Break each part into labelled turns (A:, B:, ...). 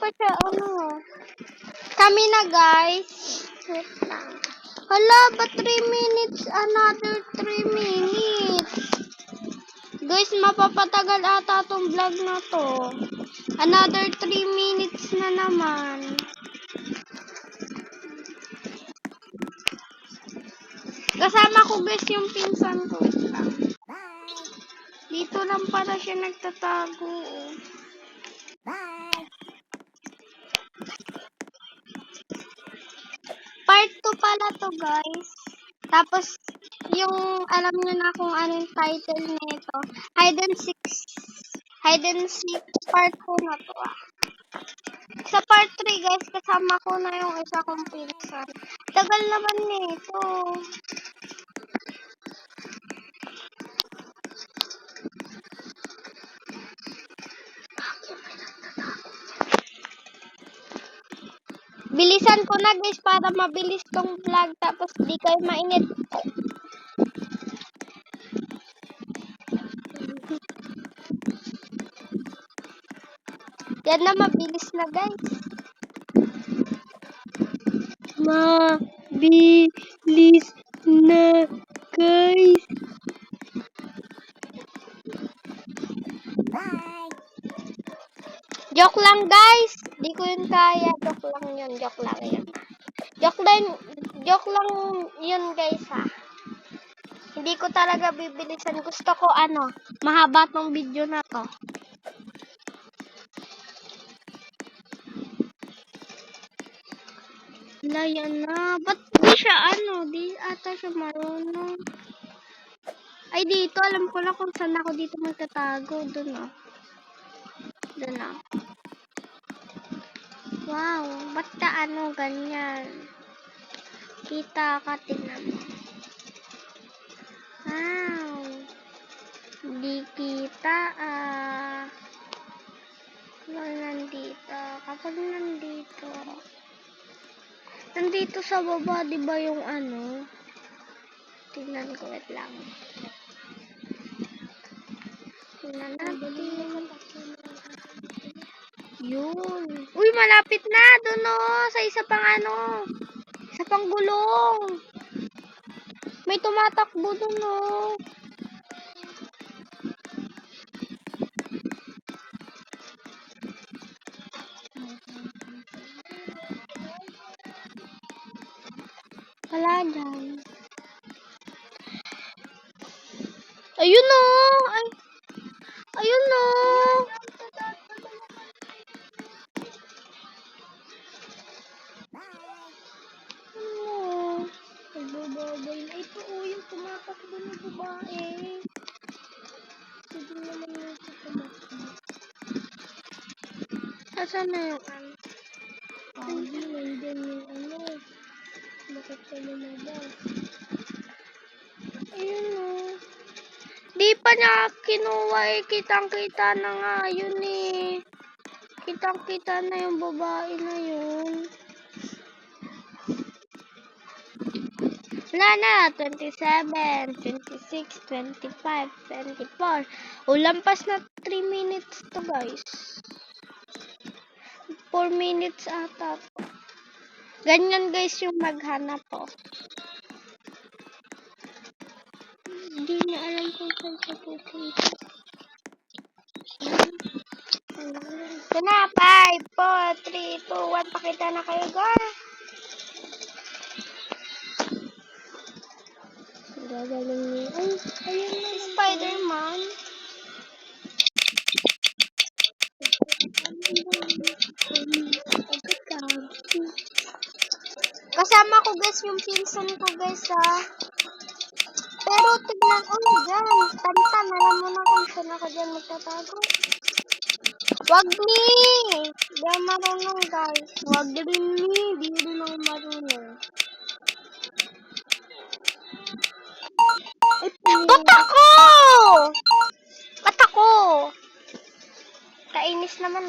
A: pa siya, Kami na, guys. Wait lang. Hala, ba 3 minutes? Another 3 minutes. Guys, mapapatagal ata tong vlog na to. Another 3 minutes na naman. Kasama ko, guys, yung pinsan ko. Dito lang para siya nagtatago. Part 2 pala to, guys. Tapos, yung alam nyo na kung anong title nito. Hide and Seek part 2 na to, Sa part 3, guys, kasama ko na yung isa kong pinsan. Tagal naman nito. Bilisan ko na, guys, para mabilis tong vlog tapos di kayo mainit. Yan na, mabilis na, guys. Mabilis na, guys. Joke lang, guys. Di ko yun kaya. Joke lang yun. Joke lang yun. Joke lang yun, guys, Hindi ko talaga bibilisan. Gusto ko, mahaba tong video na to. Wala, yan na. Ba't di siya, di ata siya marunong. Ay, dito. Alam ko na kung saan ako dito magtatago. Doon, Doon, Wow, ba't ka ganyan? Kita ka, tingnan mo. Wow. Di kita, Kapag nandito. Nandito sa baba, di ba yung Tingnan ko, wait lang. Tingnan natin. Yun. Uy, malapit na. Doon, sa isa pang isa pang gulong. May tumatakbo doon, Wala dyan. Ayun, Ayun, Nagbababay na. Ito, yung tumatakbo na babae. Hindi naman yung tumatakbo. Asan na yung Hindi, nandun yung Bakit ka lumabas? Ayun, Di pa niya kinuha Kitang-kita na nga yun Kitang-kita na yung babae na yun. Wala na. 27, 26, 25, 24. Lampas na 3 minutes to, guys. 4 minutes ata to. Ganyan, guys, yung maghanap, Hindi na alam kung saan siya pupunta. Ito na, 5, 4, 3, 2, 1. Pakita na kayo, guys. Gagaling niya. Ay, ayun na, Spider-Man. Kasama ko, guys, yung pinsan ko, guys, Pero tignan, dyan. Tantan, alam mo na kung saan ako dyan magtatago. Wag ni! Di marunong, guys. Wag rin ni. Di rin ako marunong. Ba't ako? Ba't ako? Kainis naman,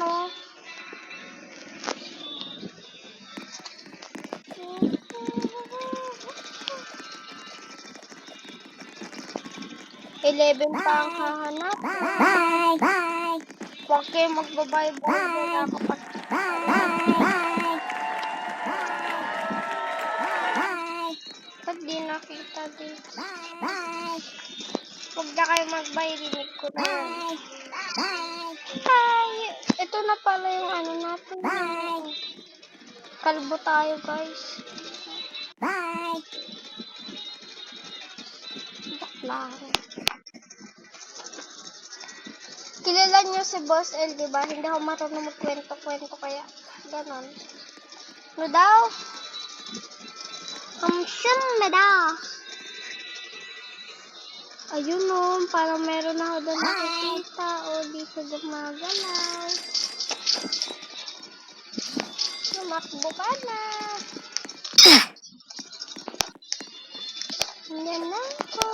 A: 11 pa ang hahanap.
B: Bye! Bye!
A: Huwag kayo magbabay-bye. Wala ako pa. magbay-rinig ko na yan. Hi! Ito na pala yung ano natin. Kalbo tayo, guys. Bakla. Kilala niyo si Boss L, diba? Hindi ako marunong magkwento-kwento kaya ganon. Ano daw? Siyempre daw. Ayun o, parang meron ako doon nakikita. O, di siya gumagalaw. Tumakbo ka na. Yan na ako.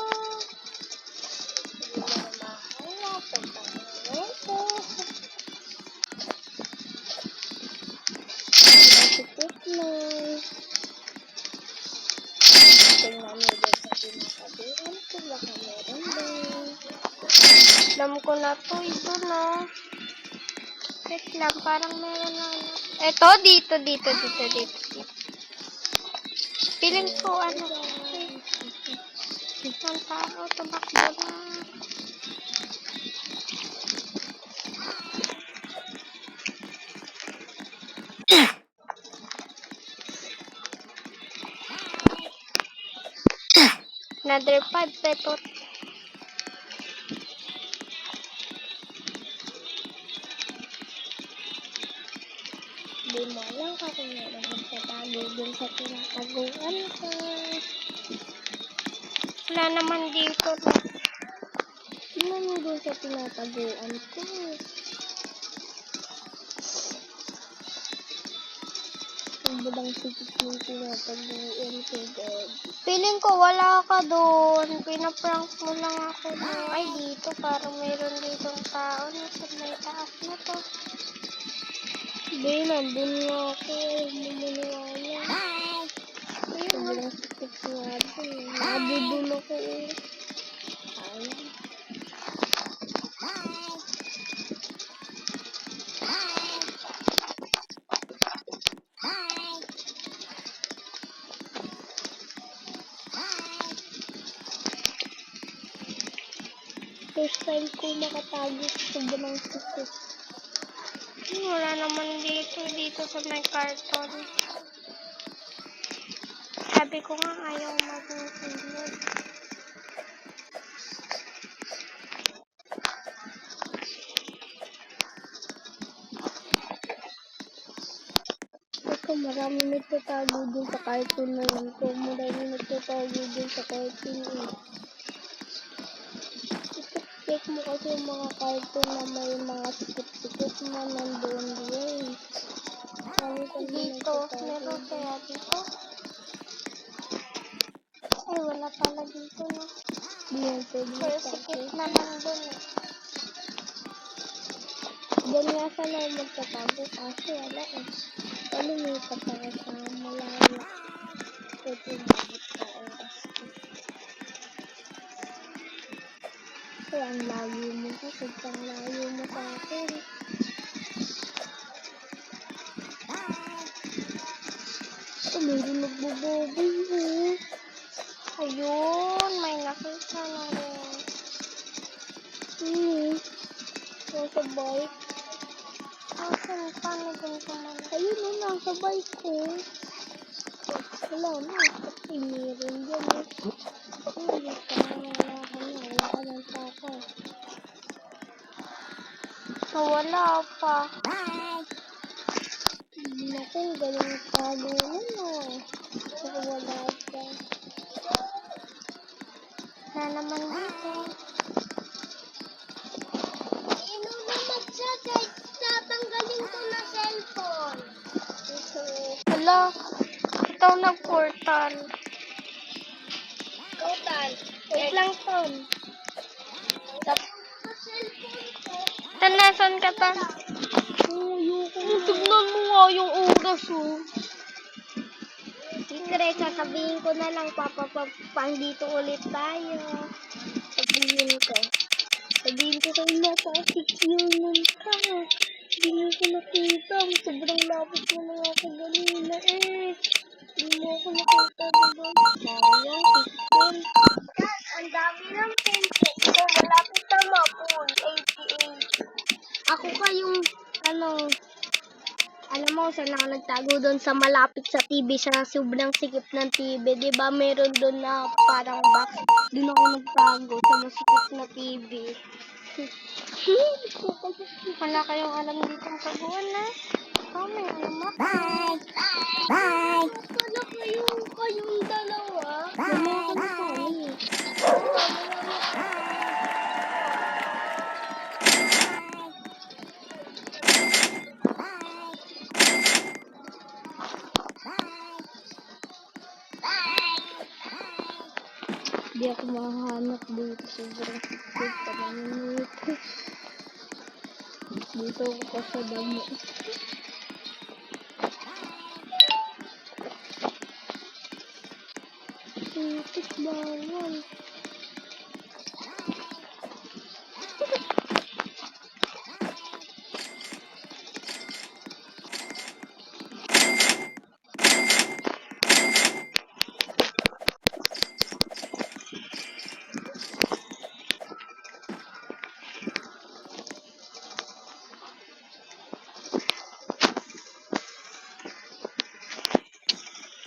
A: Tingnan mo din sa pinakabihan ko. Baka meron din. Alam ko na to. Ito na. Wait lang. Parang meron na. Ito. Dito. Piling ko ano. Ang tao. Tumakbo na. Another 5 petot. Di mo lang ka kung meron magtatago dun sa tinataguan ko. Wala naman dito. Tingnan mo dun sa tinataguan ko. Ang budang sikip yung tinataguan ko, God. Feeling ko wala ka doon. Pinaprank mo lang ako doon. Ay, dito. Parang mayroon ditong tao. Nasa may taas na to. Hindi, nandun nga ako. Mamaniwala. Ayun, walang sikip nga doon. Nabudul ako. Ayun. First time ko makatago sa sobrang sikip. Wala naman dito sa may karton. Sabi ko nga ayaw mag-sunod. Teka, marami nagtatago din sa karton na yun. Marami nagtatago din sa karton yun. Check mo kasi yung mga karton na may mga sikip-sikip na nandoon din. Dito, meron kaya dito? Ay, wala pala dito, no? Dito, pero sikip na nandun, eh. Diyan nga sana magtatago kasi wala, eh. Lumipat ako sa malayo. Ito yung bagit sa oras ko. Kaya ang layo mo kasi, ang layo mo sa akin. Meron nagboboboy mo. Ayun, may nakita na rin. Nasa bike. Asan? Paano dun naman? Ayun na, nasa bike ko. Wala na, kasi meron dyan eh. Wala ka ng saka. Wala pa. Naku, galing tago naman. Saka wala pa. Na naman dito. Inulimag siya kahit tatanggalin ko na cellphone. Hala, ito nag-portal. Portal? Wait lang, Tom. Tanasan ka pa. Tignan mo nga yung oras, oh. Secret, sasabihin ko na lang, pang dito ulit tayo. Sabihin ko kayo na, pa-secure ka. Hindi ko nakita. Sobrang lapit mo na ako ganina, eh. Hindi mo ako nakita, diba? Sayang, secure. Ang dami ng pinto. So, malapit Alam mo, saan ako nagtago doon sa malapit sa TV, sa sobrang sikip ng TV. Di ba meron doon na parang box? Doon ako nagtago sa masikip na TV. Wala kayong alam dito ang taguan na. May alam mo.
B: Bye! Bye!
A: Wala kayong dalawa. Lumakan na kami. Di ako mahanap dito. Sobrang sikip pa naman dito. Dito ako pa sa damo. Sikip bawal.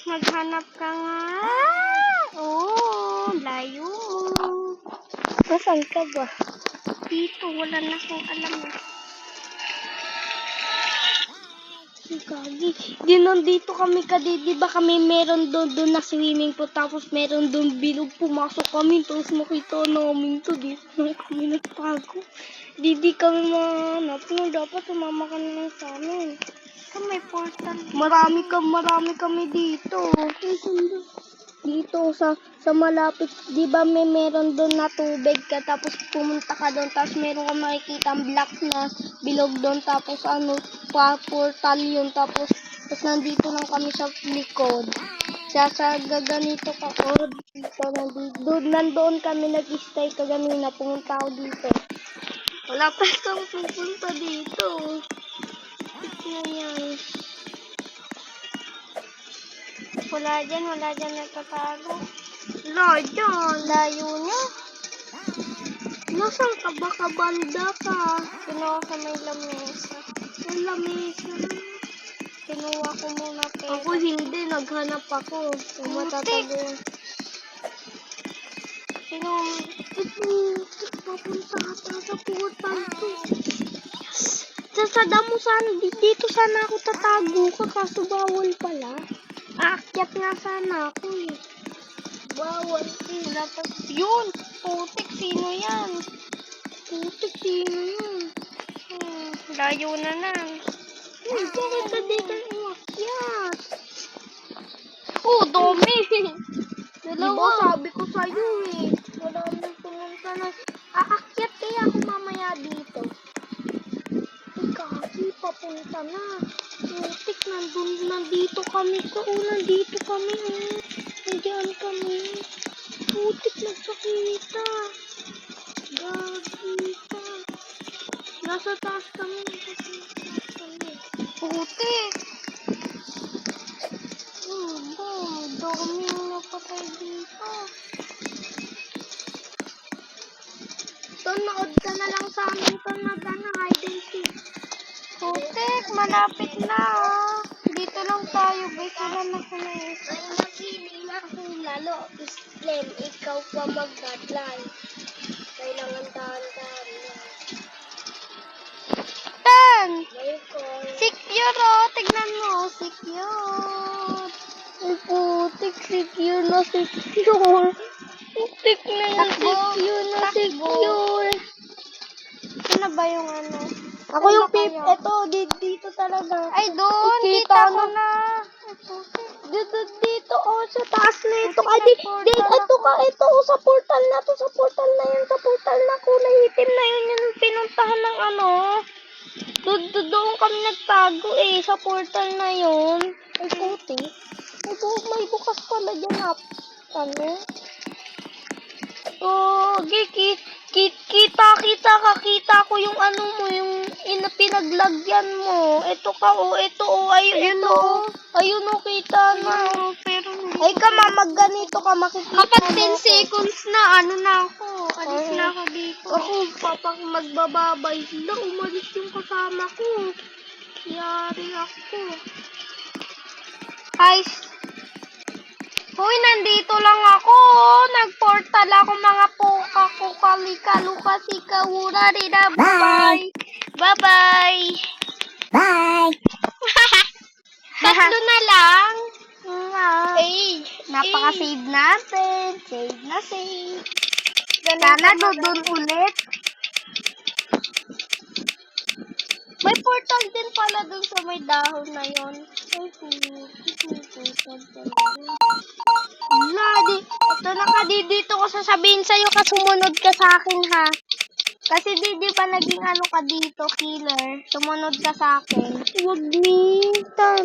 A: Maghanap ka nga. Oh, layo. Nasaan ka ba? Dito, wala na akong alam. Gagi. Di nandito kami di ba kami meron doon na swimming pool, tapos meron doon bilog, pumasok kami, tapos nakita namin to, dito lang kami nagtago. Di kami mahanap, no, dapat sumama ka na lang sa amin. May portal. Marami kami dito. Dito sa malapit, di ba meron doon na tubig ka, tapos pumunta ka doon, tapos meron ka makikita ang black na bilog doon, tapos portal yun, tapos nandito lang kami sa likod. Sa gaganito ka, or dito, nandoon kami nag-stay kaganina, pumunta ako dito. Wala pa kang pupunta dito. Yan. Wala dyan nagtatago. Wala dyan, layo niya. Nasaan ka ba, kabanda ka? Kinuha sa may lamesa. May lamesa. Kinuha ko muna pera. Ako hindi, naghanap ako. Kung matatago. Papunta ka sa portal to. Sa damo sana, dito sana ako tatago ka, kaso bawal pala. Aakyat nga sana ako eh. Bawal eh. Dapat yun. Putik, sino yan? Layo na lang. Bakit na dito umakyat? Oh, dami. Dalawa. Diba sabi ko sa'yo eh. Wala nang pumunta na. Aakyat kaya ako mamaya dito. Kasi papunta na. Putik, nandito kami. Nandito kami. Nandiyan kami. Putik, nagsakita. Gagi ka. Nasa taas kami. Putik. Dami na patay dito. Tunood ka na lang sa amin kung hide and seek. Putik, malapit na. Dito lang tayo, guys. Wala na ko na yun. Ay, napili na ako lalo. Islam, ikaw pa mag-gadlan. Kailangan dahan-dahan na. Tan! Secure, oh. Tignan mo. Secure. Ay, putik. Secure na secure. Putik na yung secure na secure. Ano ba yung ano? Ako yung pip. Ito, dito talaga. Ay, doon. Kita ko na. Dito, oh, sa taas na ito. Ay, ito, oh, sa portal na to. Sa portal na yun. Sa portal na kulay itim na yun. Yung pinuntahan ng ano. Doon kami nagtago eh. Sa portal na yun. Ay, puti. May bukas pala dyan na. Ano? Oh, kita ko yung ano mo, yung pinaglagyan mo. Ito ka, oh, ito, oh, ayun, kita na. Pero, ay ka, magganito ka, makikita kapag 10 seconds na, ano na ako, alis na ako dito. Ako, magbababay sila, umalis yung kasama ko. Yari ako. Guys. Hoy, nandito lang ako. Nagportal ako mga poka ko. Kalika-luka si Kawura rin. Bye-bye. Bye-bye.
B: Bye.
A: Tatlo na lang.
B: Napaka-save natin. Save na save.
A: Sana doon ulit. May portal din pala dun sa may dahon na yon. Ito nakadidito ko sasabihin sa'yo ka sumunod ka sa akin ha. Kasi di ba naging ano ka dito, killer. Sumunod ka sa akin. Wag ni. Ba't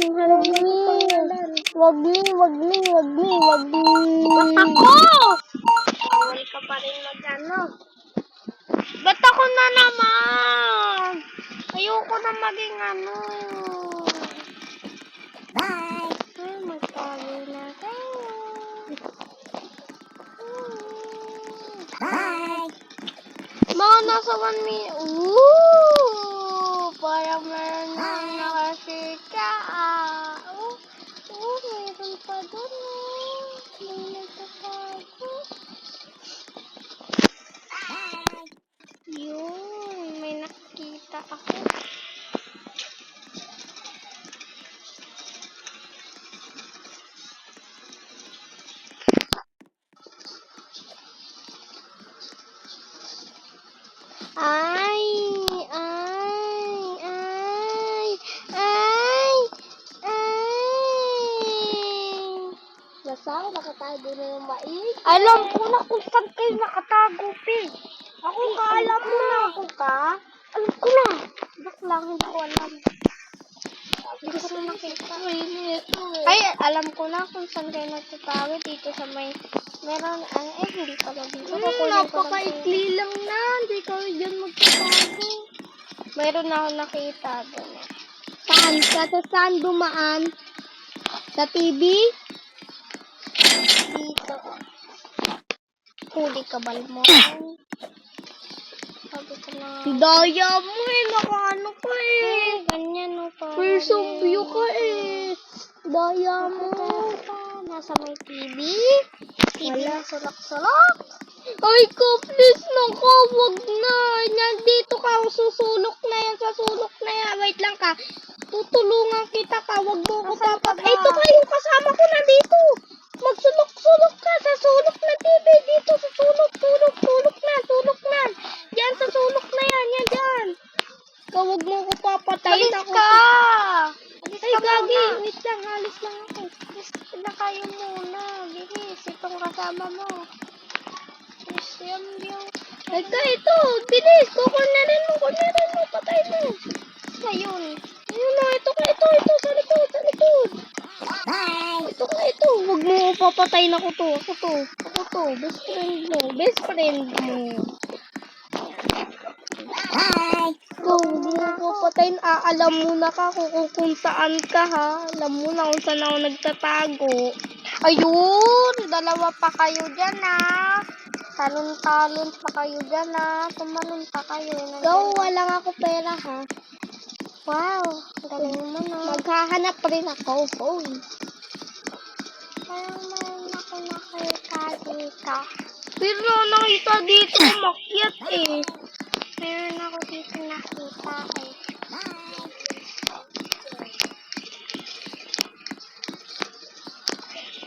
A: ako? Bawal ka pa rin mag-ano. Ba't ako na naman? Ayoko na maging ano.
B: Bye.
A: Ay, magtayo na tayo.
B: Bye.
A: Mga nasa 1 minute. Ooh! Parang meron na nakasika. Meron pa doon. May nagtatago.
B: Bye.
A: Yun, may nakita ako. Ay.
B: Basta nakatago na yung mais.
A: Alam ko na kung saan kayo nakatago, Pig.
B: Ako ka, alam mo na ako ka.
A: Alam ko na. Joke lang, hindi ko alam. Hindi ko na nakita. Ay, alam ko na kung saan kayo nagtatago dito sa may... Meron, hindi pala dito.
B: Napaka-ikli lang na. Hindi ka dyan magtatago.
A: Meron na ako nakita doon.
B: Saan ka? Saan dumaan? Sa TV?
A: Dito. Huli ka, Balmo. Sabi ko na...
B: Daya mo eh. Nakaano ka eh.
A: Ganyan, no?
B: First of view ka eh. Daya mo.
A: Nasa may TV. TV
B: Wala.
A: na sulok-sulok.
B: Ay ko, please nako. Wag na. Nandito ka. Susulok na yan. Sa sulok na yan. Wait lang ka. Tutulungan kita ka. Wag mo ko
A: Nasaan ka
B: papat.
A: ba?
B: Ito ka yung kasama ko na dito. Magsulok-sulok ka sa sulok na TV. Dito sa sulok. Sulok na. Sulok na. Yan sa sulok na yan. Yan dyan. Huwag mo ko papatayin
A: Alis
B: ako.
A: ka! Alis
B: Ay,
A: ka
B: gagi.
A: muna.
B: Wait lang. Halis lang ako.
A: Alis na kayo muna. Bilis, itong kasama mo. Yes, yan yung...
B: Ay ka, ito. Bilis. Kukunarin mo. Patay mo.
A: Ngayon.
B: Ayun na. Ito ka. Ito. Sa likod.
A: Bye!
B: Ito ka. Huwag mo ko papatayin ako to. Ako to. Best friend mo.
A: Bye!
B: Huwag mo ko papatayin. Alam mo na ka kung saan ka ha. Alam mo na kung saan ako nagtatago.
A: Ayun! Dalawa pa kayo dyan, ah. Talon-talon pa kayo dyan, ah. Tumalon pa kayo.
B: Go, walang ako pera ha.
A: Wow! Galing mo, no?
B: Maghahanap rin ako.
A: Parang mayroon ako nakita.
B: Pero nakita dito umakyat eh.
A: Meron ako dito nakita, eh.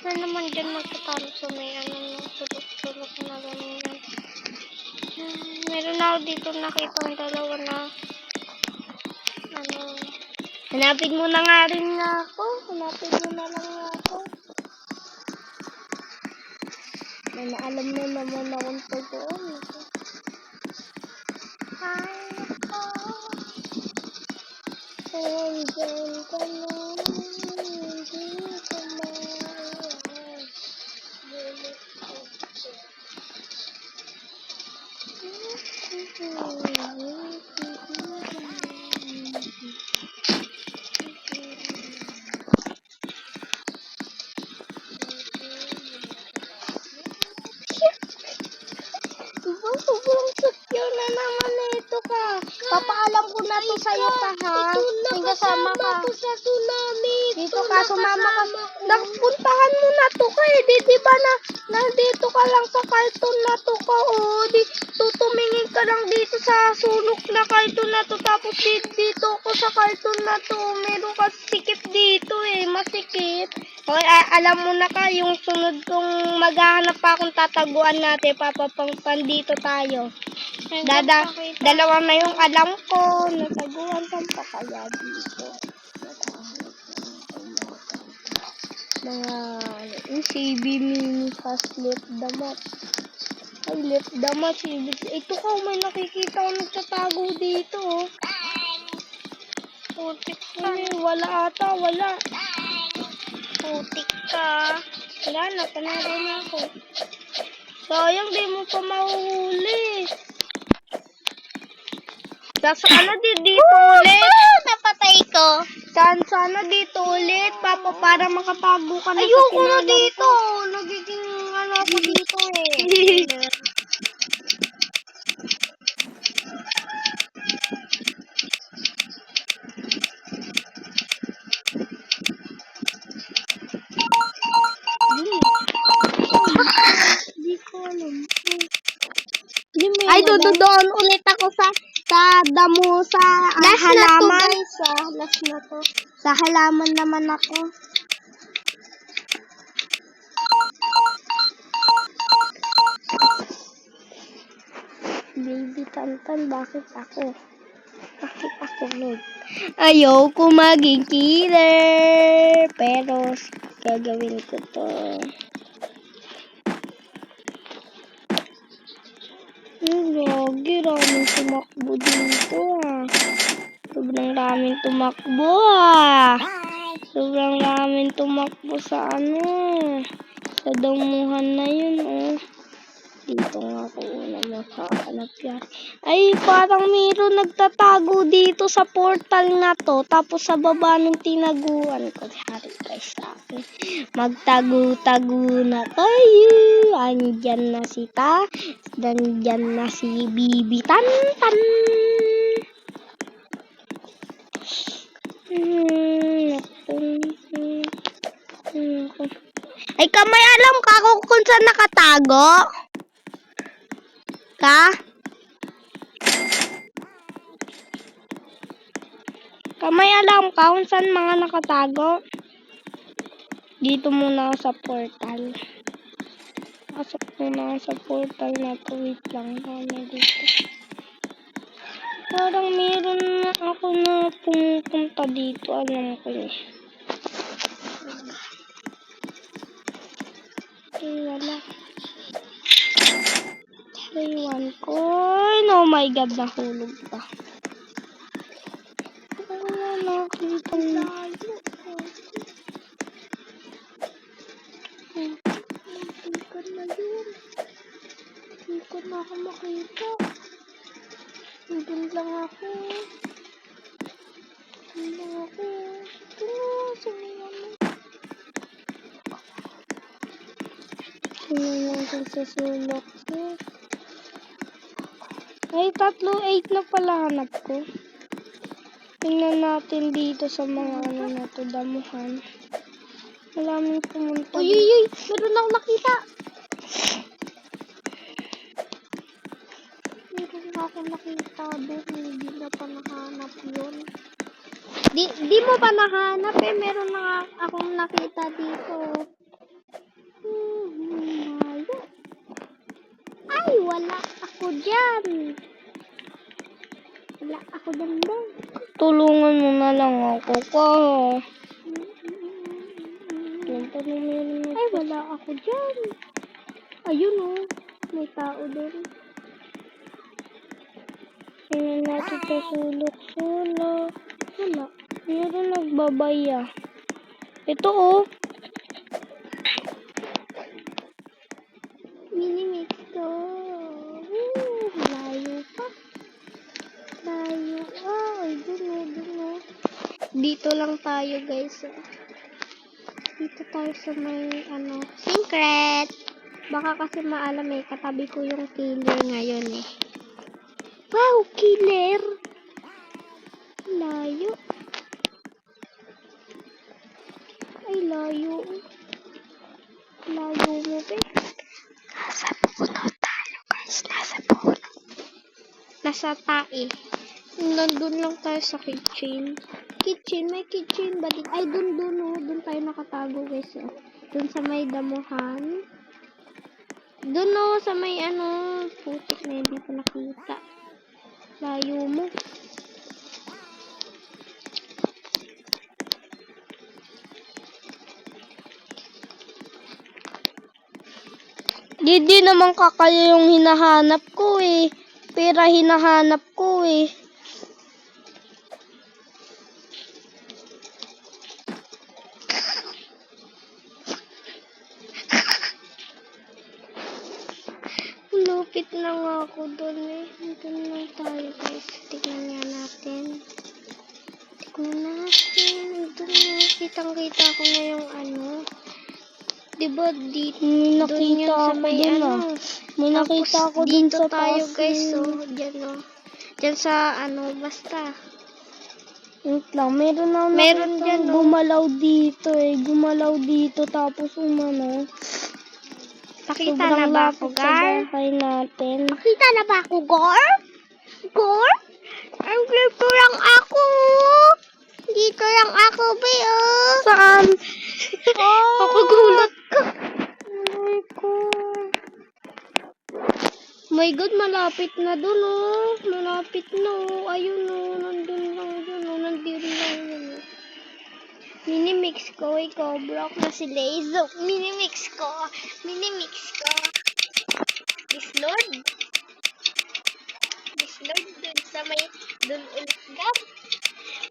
A: Ano naman dyan magtatalo sa may sulok-sulok na ganyan. Meron ako dito nakita ng dalawa na
B: Hanapin mo na nga rin na ako. Hanapin mo na lang ako. May naalam na naman akong tagoon.
A: Ay, ako.
B: Andyan ka na. Hindi ka Sobrang sakyo na naman ito ka.
A: Papaalam ko na to sa'yo ka, ha? May kasama ka.
B: Ako sa tsunami.
A: Dito ka, sumama ka.
B: Napuntahan mo na to ka eh. Di ba na nandito ka lang sa karton na to ka oh. Tumingin ka lang dito sa sulok na karton na to. Tapos dito ako sa karton na to. Meron ka sikip dito eh. Masikip.
A: Okay, alam mo na ka, yung sunod kong maghahanap pa akong tataguan natin, papapangpan dito tayo. Dalawa na yung alam ko, nataguan saan pa kaya dito. Mga, yung CB mini has left the map. Ay, left the map. Ito ka, may nakikita ko nagtatago dito.
B: Putik ka.
A: Ay, wala ata, wala.
B: Putik ka.
A: Wala na, panalo na ako. Sayang, di mo pa mahuhuli. Sana dito ulit.
B: Napatay ko.
A: Sana dito ulit, Papa, para makatago ka na
B: Ayoko
A: sa
B: na
A: kinalang
B: dito.
A: ko.
B: Nagiging ano ako dito eh.
A: Hindi ko alam.
B: Ay, doon ulit ako sa damo sa halaman.
A: Last na to.
B: Sa halaman naman ako.
A: Baby Tantan, bakit ako? Bakit ako nag? Ayaw ko maging killer. Pero gagawin ko to. Lagi raming tumakbo dito ah. Sobrang raming tumakbo ah. Sobrang raming tumakbo sa sa damuhan na yun oh. Dito nga ako una makahanap yan. Ay, parang mayroon nagtatago dito sa portal na to. Tapos sa baba nung tinaguan ko. Hari guys sa akin. Magtago-tago na tayo. Andyan na si Nandyan na si Bibi Tantan. Ay, kamay alam ka kung saan nakatago? Ka? Kamay alam ka kung saan mga nakatago? Dito muna ako sa portal. Pasok muna ako sa portal na to. Wait lang. Dito. Parang meron na ako na pumupunta dito. Alam ko eh. Ay, wala. Ewan ko. Oh my God, nahulog pa. Wala nakita na. Hindi ko na ako makita. Doon lang ako. Ito na, sumiyan. Sumiyan ko sa sulok ko. Ay, 3-8 na pala hanap ko. Tingnan natin dito sa mga na to, damuhan. Maraming pumunta.
B: Uy, meron akong nakita. Meron akong nakita doon. Hindi na pa nahanap yun. Di mo pa nahanap eh. Meron na akong nakita dito. Ay, wala ako dyan. Wala ako dyan.
A: Tulungan mo na lang ako ko.
B: Ay, wala ako dyan. Ayun oh. May tao doon.
A: Tingnan natin sa sulok-sulok. Wala. Meron nagbabaya. Ito oh.
B: Minimix ko. Layo pa. Layo. Ay, dun.
A: Dito lang tayo guys.
B: Dito tayo sa may secret. Baka kasi maalam eh. Katabi ko yung killer ngayon eh.
A: Wow, killer! Layo. Ay, layo. Layo mo, be. Nasa puno tayo, guys. Nasa puno. Nasa tae. Nandun lang tayo sa kitchen. Kitchen, may kitchen ba din? Ay, dun, oh. Dun tayo nakatago, guys. Oh. Dun sa may damuhan. Dun, oh, sa may ano. Putik na hindi ko nakita. Layo mo.
B: Di naman kakaya yung hinahanap ko eh. Pera hinahanap ko eh.
A: Lupit na nga ako dun eh. Dun lang tayo, guys. Tignan nga natin. Tignan natin. Dun na. Kitang-kita ko na yung ano. Diba dito?
B: May
A: Dun
B: nakita
A: yun sa
B: ako
A: may
B: dun
A: ano.
B: ah. May nakita
A: Tapos
B: ako dun
A: dito
B: sa
A: tayo,
B: taas.
A: guys. Oh. Diyan, oh. Diyan sa ano, basta.
B: Wait lang, meron na
A: Meron
B: nakitang
A: dyan, no?
B: gumalaw dito eh. Gumalaw dito tapos umano.
A: Nakita
B: Sobrang
A: na ba ako,
B: lapit sa
A: Gar?
B: bahay natin.
A: Nakita na ba ako, Gar? Gar? Ang dito lang ako. Dito lang ako, be, oh.
B: Saan?
A: Ako gulat ka.
B: Aray ko.
A: My God, malapit na dun, oh. Malapit na, oh. Ayun, oh. Nandun lang yun, oh. Nandun lang yun, oh. Minimix ko, ikaw, block na si Lazo. Minimix ko. This Lord, dun sa may, dun ulit gab.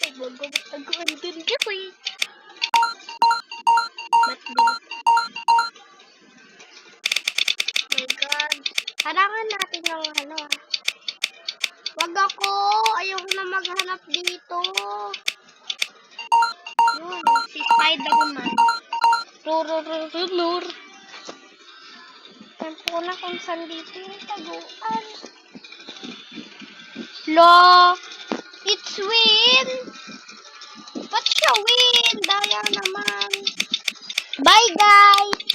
A: Ay, bago-bagoan dun kasi. Ba't dun? My God. Harangan natin yung ano, ah. Wag ako. Ayoko na maghanap dito. Yun, si Spider-Man. Rurururur. Alam ko na kung saan dito yung taguan. Lo! It's win! Ba't siya win? Daya naman. Bye, guys!